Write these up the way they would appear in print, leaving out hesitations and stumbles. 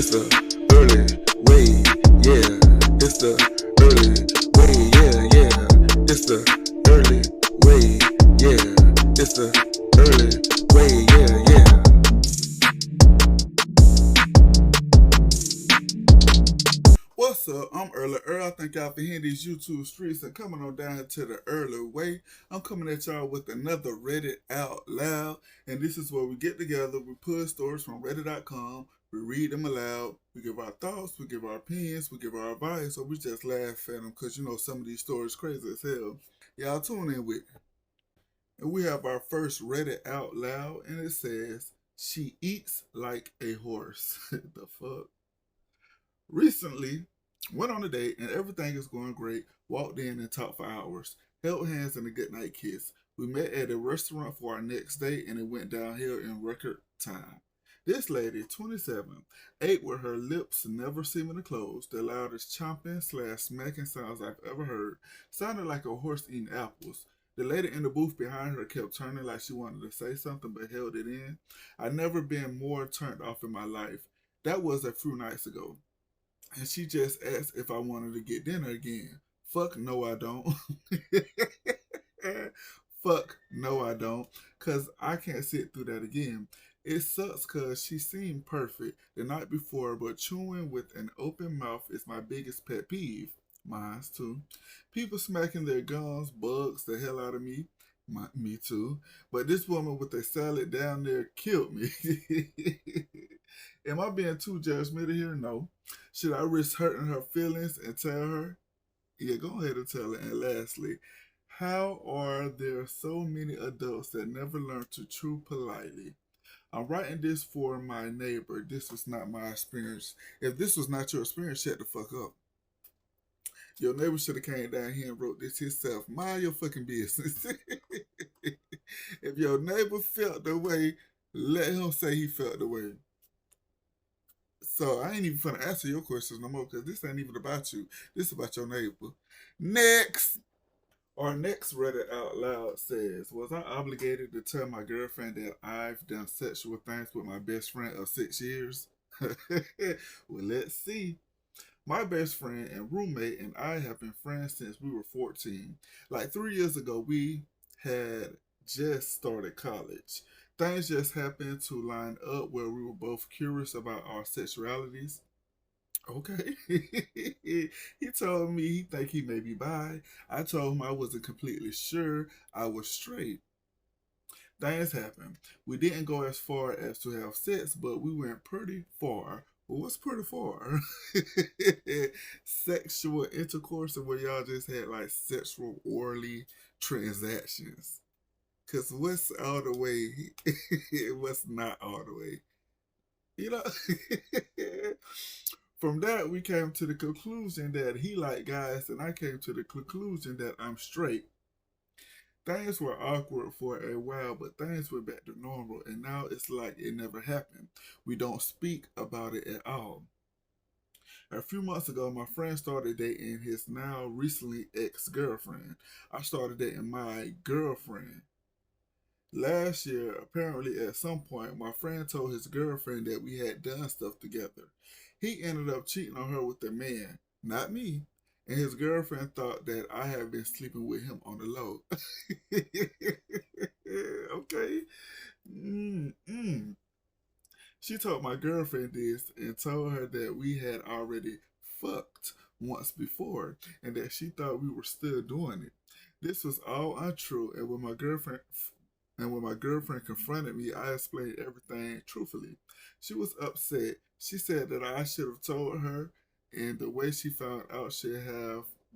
It's the early way, yeah. It's the early way, yeah. It's the early way, yeah. It's the early way, yeah. What's up? I'm Early Earl. Thank y'all for hearing these YouTube streets and coming on down here to the early way. I'm coming at y'all with another Reddit Out Loud. And this is where we get together, we pull stories from Reddit.com, we read them aloud, we give our thoughts, we give our opinions, we give our advice, or we just laugh at them because you know some of these stories crazy as hell. Y'all tune in with me. And we have our first Reddit Out Loud, and it says, "She eats like a horse." The fuck? Recently, went on a date and everything is going great. Walked in and talked for hours. Held hands and a goodnight kiss. We met at a restaurant for our next date and it went downhill in record time. This lady, 27, ate with her lips never seeming to close. The loudest chomping/smacking sounds I've ever heard. Sounded like a horse eating apples. The lady in the booth behind her kept turning like she wanted to say something but held it in. I've never been more turned off in my life. That was a few nights ago. And she just asked if I wanted to get dinner again. Fuck no, I don't. Fuck no, I don't. Because I can't sit through that again. It sucks because she seemed perfect the night before, but chewing with an open mouth is my biggest pet peeve. Mine's too. People smacking their gums bugs the hell out of me. Me too. But this woman with a salad down there killed me. Am I being too judgmental here? No. Should I risk hurting her feelings and tell her? Yeah, go ahead and tell her. And lastly, how are there so many adults that never learn to chew politely? I'm writing this for my neighbor. This was not my experience. If this was not your experience, shut the fuck up. Your neighbor should have came down here and wrote this himself. Mind your fucking business. If your neighbor felt the way, let him say he felt the way. So I ain't even finna answer your questions no more because this ain't even about you. This is about your neighbor. Next. Our next Reddit Out Loud says, was I obligated to tell my girlfriend that I've done sexual things with my best friend of 6 years? Well, let's see. My best friend and roommate and I have been friends since we were 14. Like 3 years ago, we had just started college. Things just happened to line up where we were both curious about our sexualities. Okay. He told me he think he may be bi. I told him I wasn't completely sure I was straight. Things happened. We didn't go as far as to have sex, but we went pretty far. Well, what's pretty far? Sexual intercourse, and where y'all just had like sexual orally transactions. Cause what's all the way? What's not all the way? You know. From that, we came to the conclusion that he liked guys, and I came to the conclusion that I'm straight. Things were awkward for a while, but things went back to normal, and now it's like it never happened. We don't speak about it at all. A few months ago, my friend started dating his now recently ex-girlfriend. I started dating my girlfriend. Last year, apparently at some point, my friend told his girlfriend that we had done stuff together. He ended up cheating on her with a man, not me. And his girlfriend thought that I had been sleeping with him on the low. Okay. Mm-mm. She told my girlfriend this and told her that we had already fucked once before and that she thought we were still doing it. This was all untrue, and when my girlfriend confronted me, I explained everything truthfully. She was upset. She said that I should have told her, and the way she found out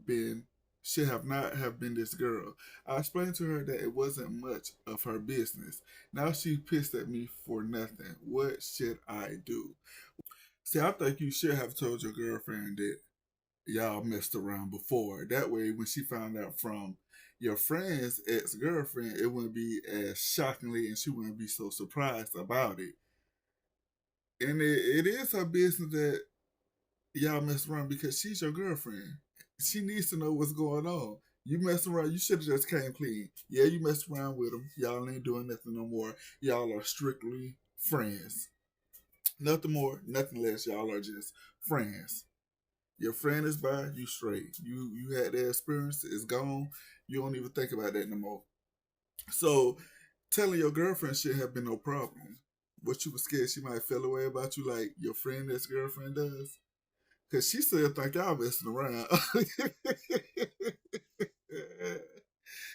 been should have not have been this girl. I explained to her that it wasn't much of her business. Now she pissed at me for nothing. What should I do? See, I think you should have told your girlfriend that y'all messed around before. That way, when she found out from your friend's ex-girlfriend, it wouldn't be as shockingly and she wouldn't be so surprised about it. And it is her business that y'all mess around because she's your girlfriend. She needs to know what's going on. You mess around, you should have just came clean. Yeah, you messed around with him. Y'all ain't doing nothing no more. Y'all are strictly friends. Nothing more, nothing less. Y'all are just friends. Your friend is by, you straight. You had that experience, it's gone. You don't even think about that no more. So telling your girlfriend shit have been no problem. But you were scared she might feel away about you like your friend that's girlfriend does. Cause she still think y'all messing around.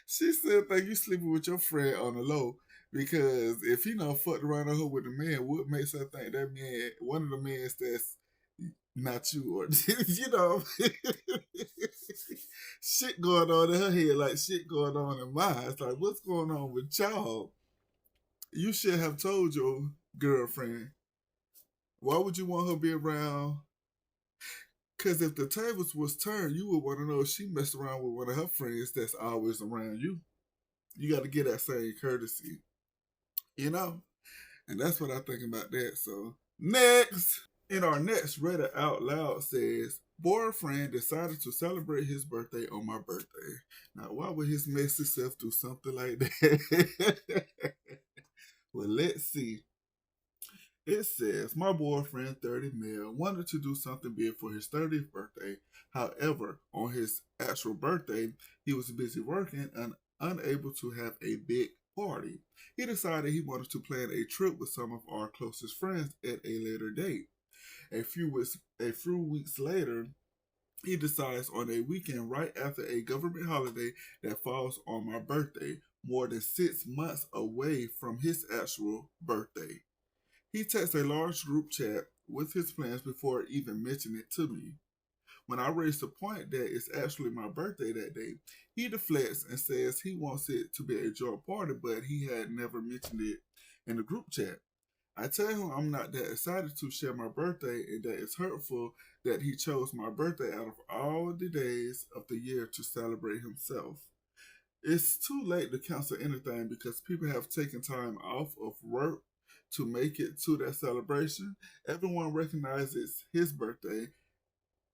She still think you sleeping with your friend on the low. Because if he not fucked around on her with the man, what makes her think that man, one of the men that's not you, or you know, shit going on in her head, like shit going on in mine. It's like, what's going on with y'all? You should have told your girlfriend. Why would you want her to be around? Because if the tables was turned, you would want to know if she messed around with one of her friends that's always around you. You got to get that same courtesy, you know? And that's what I think about that. So, next. In our next Reddit Out Loud says, boyfriend decided to celebrate his birthday on my birthday. Now, why would his messy self do something like that? Well, let's see. It says, my boyfriend, 30 male, wanted to do something big for his 30th birthday. However, on his actual birthday, he was busy working and unable to have a big party. He decided he wanted to plan a trip with some of our closest friends at a later date. A few weeks later, he decides on a weekend right after a government holiday that falls on my birthday, more than 6 months away from his actual birthday. He texts a large group chat with his plans before even mentioning it to me. When I raise the point that it's actually my birthday that day, he deflects and says he wants it to be a joint party, but he had never mentioned it in the group chat. I tell him I'm not that excited to share my birthday and that it's hurtful that he chose my birthday out of all the days of the year to celebrate himself. It's too late to cancel anything because people have taken time off of work to make it to that celebration. Everyone recognizes his birthday,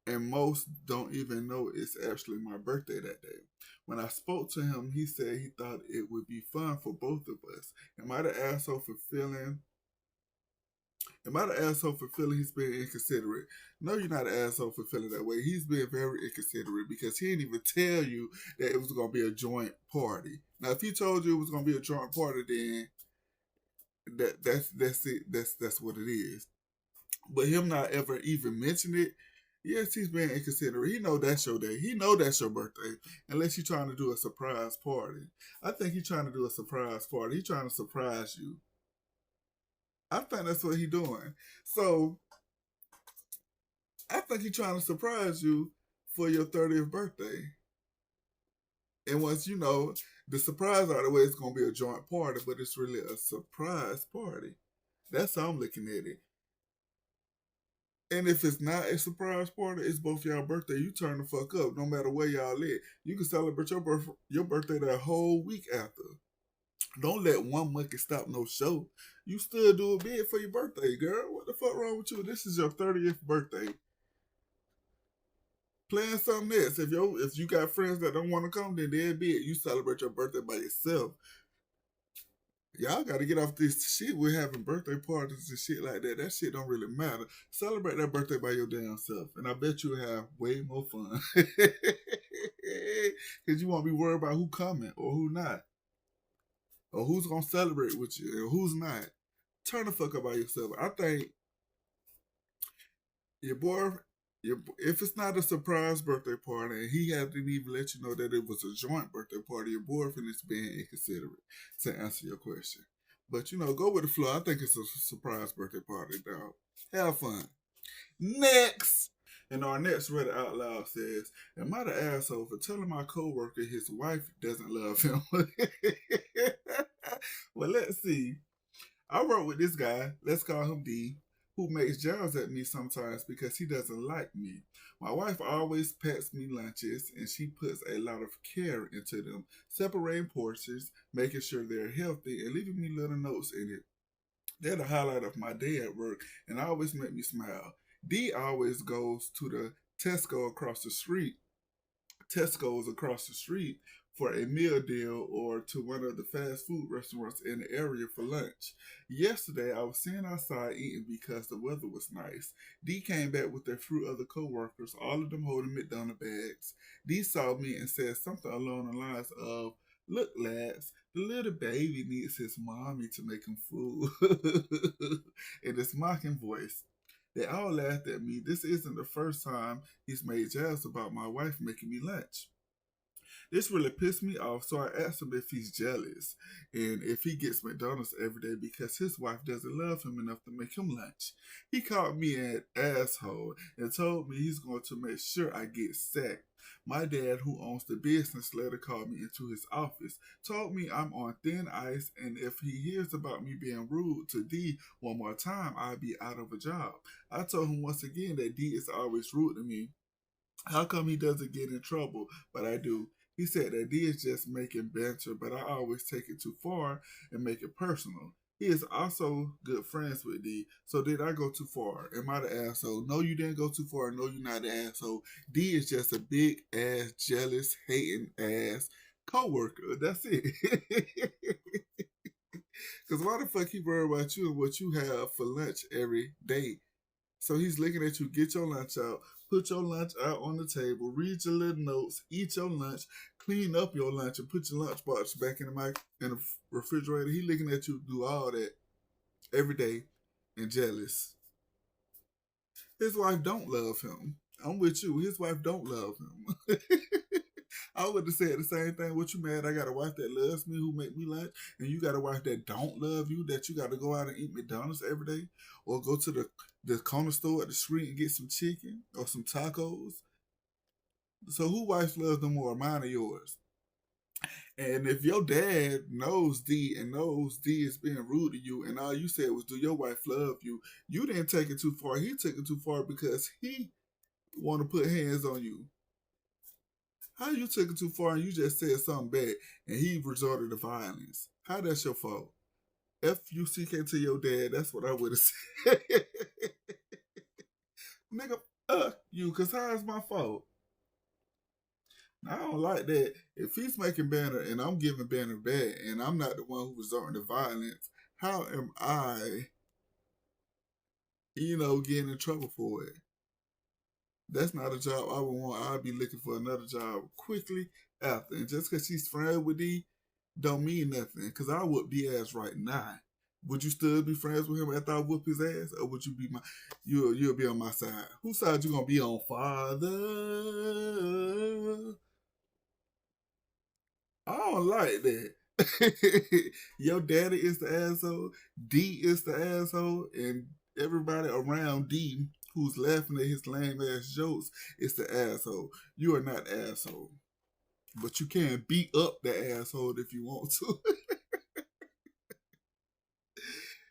and most don't even know it's actually my birthday that day. When I spoke to him, he said he thought it would be fun for both of us. Am I the asshole for feeling Am I the asshole for feeling he's being inconsiderate? No, you're not an asshole for feeling that way. He's being very inconsiderate because he didn't even tell you that it was going to be a joint party. Now, if he told you it was going to be a joint party, then that's it. That's what it is. But him not ever even mention it, yes, he's being inconsiderate. He know that's your day. He know that's your birthday. Unless you're trying to do a surprise party. I think he's trying to do a surprise party. He's trying to surprise you. I think that's what he's doing. So I think he's trying to surprise you for your 30th birthday. And once you know the surprise out of the way, it's gonna be a joint party, but it's really a surprise party. That's how I'm looking at it. And if it's not a surprise party, it's both y'all birthday. You turn the fuck up, no matter where y'all live. You can celebrate your birthday that whole week after. Don't let one monkey stop no show. You still do it big for your birthday, girl. What the fuck wrong with you? This is your 30th birthday. Plan something else. If you got friends that don't want to come, then they'll be it. You celebrate your birthday by yourself. Y'all got to get off this shit with having birthday parties and shit like that. That shit don't really matter. Celebrate that birthday by your damn self, and I bet you'll have way more fun. Because you won't be worried about who coming or who not, or who's gonna celebrate with you or who's not. Turn the fuck up by yourself. I think your boy, if it's not a surprise birthday party and he hadn't even let you know that it was a joint birthday party, your boyfriend is being inconsiderate to answer your question. But go with the flow. I think it's a surprise birthday party, dog. Have fun. Next. And our next Reddit Out Loud says, am I the asshole for telling my coworker his wife doesn't love him? Well, let's see. I work with this guy, let's call him D, who makes jabs at me sometimes because he doesn't like me. My wife always packs me lunches and she puts a lot of care into them, separating portions, making sure they're healthy, and leaving me little notes in it. They're the highlight of my day at work and always make me smile. D always goes to the Tesco's across the street for a meal deal or to one of the fast food restaurants in the area for lunch. Yesterday, I was sitting outside eating because the weather was nice. D came back with a few other coworkers, all of them holding McDonald's bags. D saw me and said something along the lines of, "Look, lads, the little baby needs his mommy to make him food." In this mocking voice. They all laughed at me. This isn't the first time he's made jabs about my wife making me lunch. This really pissed me off, so I asked him if he's jealous and if he gets McDonald's every day because his wife doesn't love him enough to make him lunch. He called me an asshole and told me he's going to make sure I get sacked. My dad, who owns the business, later called me into his office, told me I'm on thin ice, and if he hears about me being rude to D one more time, I'll be out of a job. I told him once again that D is always rude to me. How come he doesn't get in trouble, but I do? He said that D is just making banter, but I always take it too far and make it personal. He is also good friends with D, so did I go too far? Am I the asshole? No, you didn't go too far. No, you're not the asshole. D is just a big ass, jealous, hating ass coworker. That's it. Because why the fuck he worry about you and what you have for lunch every day? So he's looking at you, get your lunch out, put your lunch out on the table, read your little notes, eat your lunch, clean up your lunch, and put your lunchbox back in the refrigerator. He looking at you do all that every day and jealous. His wife don't love him. I'm with you. His wife don't love him. I would have said the same thing. What you mad? I got a wife that loves me, who make me lunch, and you got a wife that don't love you, that you got to go out and eat McDonald's every day, or go to the corner store at the street and get some chicken or some tacos. So who wife loves them more, mine or yours? And if your dad knows D and knows D is being rude to you, and all you said was, "Do your wife love you?" You didn't take it too far. He took it too far because he want to put hands on you. How you took it too far and you just said something bad and he resorted to violence? How that's your fault? F-U-C-K to your dad, that's what I would have said. Nigga, you, because how is my fault? I don't like that. If he's making banner and I'm giving banner back and I'm not the one who resorting to violence, how am I, getting in trouble for it? That's not a job I would want. I'd be looking for another job quickly after. And just because she's friends with D don't mean nothing. Because I whoop D ass right now. Would you still be friends with him after I whoop his ass? Or would you be you'll be on my side? Whose side you gonna be on, father? I don't like that. Your daddy is the asshole, D is the asshole, and everybody around D who's laughing at his lame ass jokes is the asshole. You are not the asshole. But you can beat up the asshole if you want to.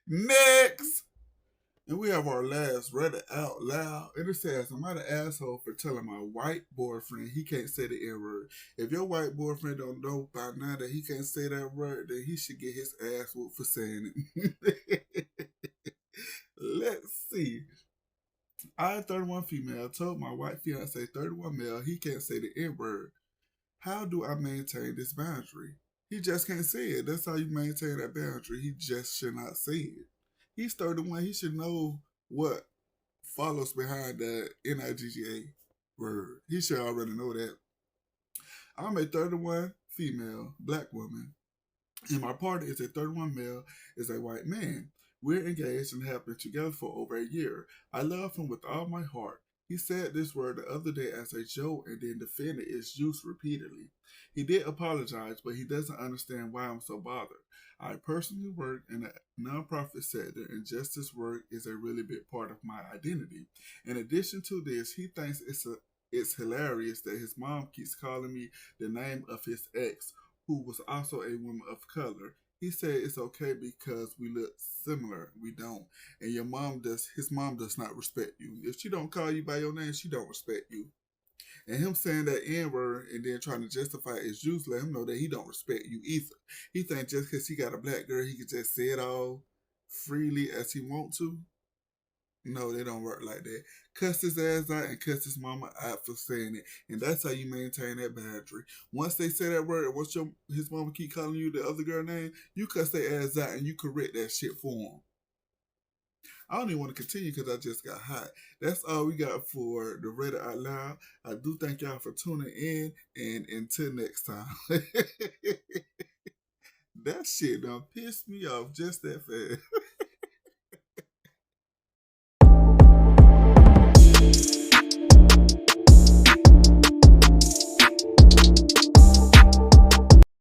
Next! And we have our last read it out loud. And it says, "Am I the asshole for telling my white boyfriend he can't say the N word? If your white boyfriend don't know by now that he can't say that word, then he should get his ass whooped for saying it." Let's see. I, 31 female, told my white fiance, 31 male, he can't say the N word. How do I maintain this boundary? He just can't say it. That's how you maintain that boundary. He just should not say it. He's 31. He should know what follows behind the NIGGA word. He should already know that. I'm a 31 female black woman, and my partner is a 31 male, is a white man. We're engaged and have been together for over a year. I love him with all my heart. He said this word the other day as a joke and then defended its use repeatedly. He did apologize, but he doesn't understand why I'm so bothered. I personally work in a nonprofit sector, and just this work is a really big part of my identity. In addition to this, he thinks it's hilarious that his mom keeps calling me the name of his ex, who was also a woman of color. He said it's okay because we look similar. We don't. And his mom does not respect you. If she don't call you by your name, she don't respect you. And him saying that N-word and then trying to justify his use, let him know that he don't respect you either. He think just because he got a black girl, he can just say it all freely as he want to. No, they don't work like that. Cuss his ass out and cuss his mama out for saying it, and that's how you maintain that boundary. Once they say that word, once his mama keep calling you the other girl name, you cuss their ass out and you correct that shit for them. I don't even want to continue because I just got hot. That's all we got for the Reddit Out Loud. I do thank y'all for tuning in, and until next time. That shit done pissed me off just that fast.